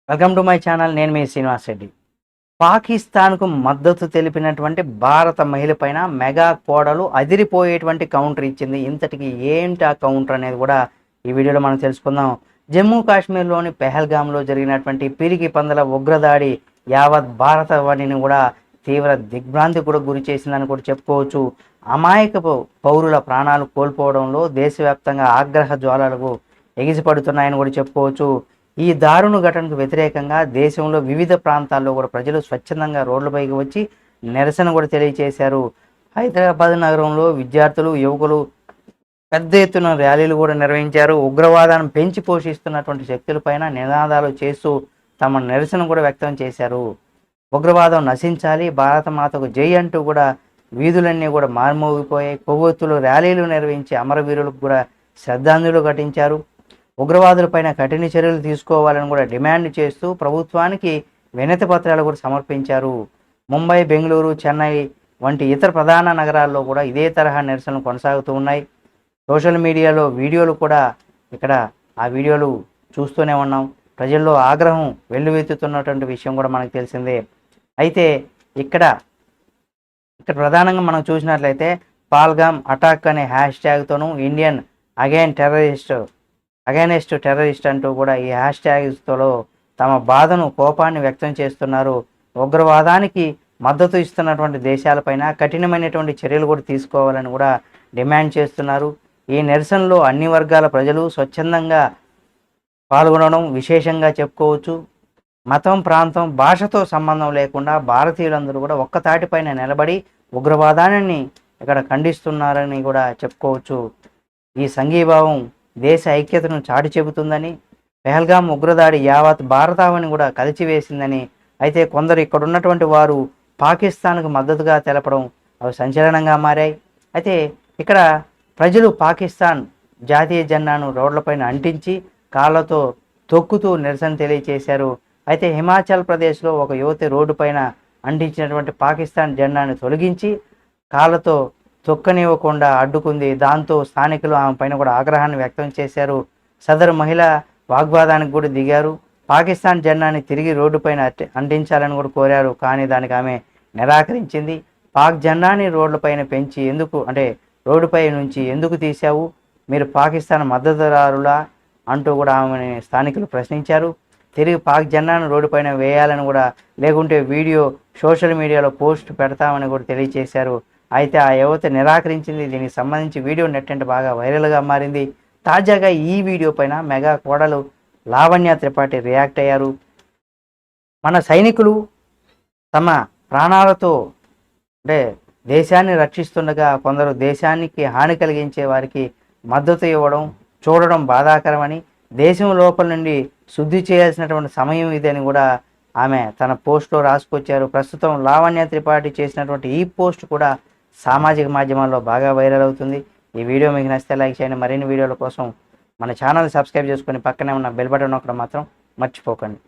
Welcome to my channel. నేను మీ శ్రీనివాస్ రెడ్డి. పాకిస్తాన్కు మద్దతు తెలిపినటువంటి భారత మహిళ పైన మెగా కోడలు అదిరిపోయేటువంటి కౌంటర్ ఇచ్చింది. ఇంతటికి ఏంటి ఆ కౌంటర్ అనేది కూడా ఈ వీడియోలో మనం తెలుసుకుందాం. జమ్మూ కాశ్మీర్లోని పెహల్గామ్లో జరిగినటువంటి పిరికి పందల ఉగ్రదాడి యావత్ భారతవాణిని కూడా తీవ్ర దిగ్భ్రాంతి కూడా గురి చేసిందని కూడా చెప్పుకోవచ్చు. అమాయకపు పౌరుల ప్రాణాలు కోల్పోవడంలో దేశవ్యాప్తంగా ఆగ్రహ జ్వాలలకు ఎగిసిపడుతున్నాయని కూడా చెప్పుకోవచ్చు. ఈ దారుణ ఘటనకు వ్యతిరేకంగా దేశంలో వివిధ ప్రాంతాల్లో కూడా ప్రజలు స్వచ్ఛందంగా రోడ్లపైకి వచ్చి నిరసన కూడా తెలియజేశారు. హైదరాబాద్ నగరంలో విద్యార్థులు, యువకులు పెద్ద ఎత్తున ర్యాలీలు కూడా నిర్వహించారు. ఉగ్రవాదాన్ని పెంచి పోషిస్తున్నటువంటి శక్తులపైన నినాదాలు చేస్తూ తమ నిరసన కూడా వ్యక్తం చేశారు. ఉగ్రవాదం నశించాలి, భారత మాతకు జై అంటూ కూడా వీధులన్నీ కూడా మార్మోగిపోయాయి. కొవ్వొత్తులు ర్యాలీలు నిర్వహించి అమరవీరులకు కూడా శ్రద్ధాంజలి ఘటించారు. ఉగ్రవాదులపైన కఠిన చర్యలు తీసుకోవాలని కూడా డిమాండ్ చేస్తూ ప్రభుత్వానికి వినతి పత్రాలు కూడా సమర్పించారు. ముంబై, బెంగళూరు, చెన్నై వంటి ఇతర ప్రధాన నగరాల్లో కూడా ఇదే తరహా నిరసనలు కొనసాగుతూ ఉన్నాయి. సోషల్ మీడియాలో వీడియోలు కూడా ఇక్కడ ఆ వీడియోలు చూస్తూనే ఉన్నాం. ప్రజల్లో ఆగ్రహం వెల్లువెత్తుతున్నటువంటి విషయం కూడా మనకు తెలిసిందే. అయితే ఇక్కడ ప్రధానంగా మనం చూసినట్లయితే పాల్గామ్ అటాక్ అనే హ్యాష్ ట్యాగ్తోనూ ఇండియన్ అగైనెస్ట్ టెర్రరిస్ట్ అంటూ కూడా ఈ హ్యాష్ ట్యాగ్స్తో తమ బాధను, కోపాన్ని వ్యక్తం చేస్తున్నారు. ఉగ్రవాదానికి మద్దతు ఇస్తున్నటువంటి దేశాలపైన కఠినమైనటువంటి చర్యలు కూడా తీసుకోవాలని కూడా డిమాండ్ చేస్తున్నారు. ఈ నిరసనలో అన్ని వర్గాల ప్రజలు స్వచ్ఛందంగా పాల్గొనడం విశేషంగా చెప్పుకోవచ్చు. మతం, ప్రాంతం, భాషతో సంబంధం లేకుండా భారతీయులందరూ కూడా ఒక్కతాటిపైన నిలబడి ఉగ్రవాదాన్ని ఇక్కడ ఖండిస్తున్నారని కూడా చెప్పుకోవచ్చు. ఈ సంఘీభావం దేశ ఐక్యతను చాటి చెబుతుందని, పెహల్గాం ఉగ్రదాడి యావత్ భారతావని కూడా కలిచివేసిందని, అయితే కొందరు ఇక్కడ ఉన్నటువంటి వారు పాకిస్తాన్కు మద్దతుగా తెలపడం అవి సంచలనంగా మారాయి. అయితే ఇక్కడ ప్రజలు పాకిస్తాన్ జాతీయ జెండాను రోడ్లపైన అంటించి కాళ్ళతో తొక్కుతూ నిరసన తెలియచేశారు. అయితే హిమాచల్ ప్రదేశ్లో ఒక యువతి రోడ్డుపైన అంటించినటువంటి పాకిస్తాన్ జెండాను తొలగించి కాళ్ళతో తొక్కనివ్వకుండా అడ్డుకుంది. దాంతో స్థానికులు ఆమె పైన కూడా ఆగ్రహాన్ని వ్యక్తం చేశారు. సదరు మహిళ వాగ్వాదానికి కూడా దిగారు. పాకిస్తాన్ జెండాని తిరిగి రోడ్డుపైన అంటించాలని కూడా కోరారు. కానీ దానికి ఆమె నిరాకరించింది. పాక్ జెండాని రోడ్లపైన పెంచి రోడ్డుపై నుంచి ఎందుకు తీశావు, మీరు పాకిస్తాన్ మద్దతుదారులా అంటూ కూడా ఆమెని స్థానికులు ప్రశ్నించారు. తిరిగి పాక్ జెండాను రోడ్డుపైన వేయాలని కూడా, లేకుంటే వీడియో సోషల్ మీడియాలో పోస్ట్ పెడతామని కూడా తెలియజేశారు. అయితే ఆ యువత నిరాకరించింది. దీనికి సంబంధించి వీడియో నెట్ బాగా వైరల్గా మారింది. తాజాగా ఈ వీడియో పైన మెగా కోడలు లావణ్య త్రిపాఠి రియాక్ట్ అయ్యారు. మన సైనికులు తమ ప్రాణాలతో దేశాన్ని రక్షిస్తుండగా కొందరు దేశానికి హాని కలిగించే వారికి మద్దతు ఇవ్వడం చూడడం బాధాకరమని, దేశం లోపల నుండి శుద్ధి చేయాల్సినటువంటి సమయం ఇదని కూడా ఆమె తన పోస్ట్లో రాసుకొచ్చారు. ప్రస్తుతం లావణ్య త్రిపాఠి చేసినటువంటి ఈ పోస్ట్ కూడా సామాజిక మాధ్యమాల్లో బాగా వైరల్ అవుతుంది. ఈ వీడియో మీకు నచ్చితే లైక్ చేయండి. మరిన్ని వీడియోల కోసం మన ఛానల్ సబ్స్క్రైబ్ చేసుకొని పక్కనే ఉన్న బెల్ బటన్ నొక్కడం మాత్రం మర్చిపోకండి.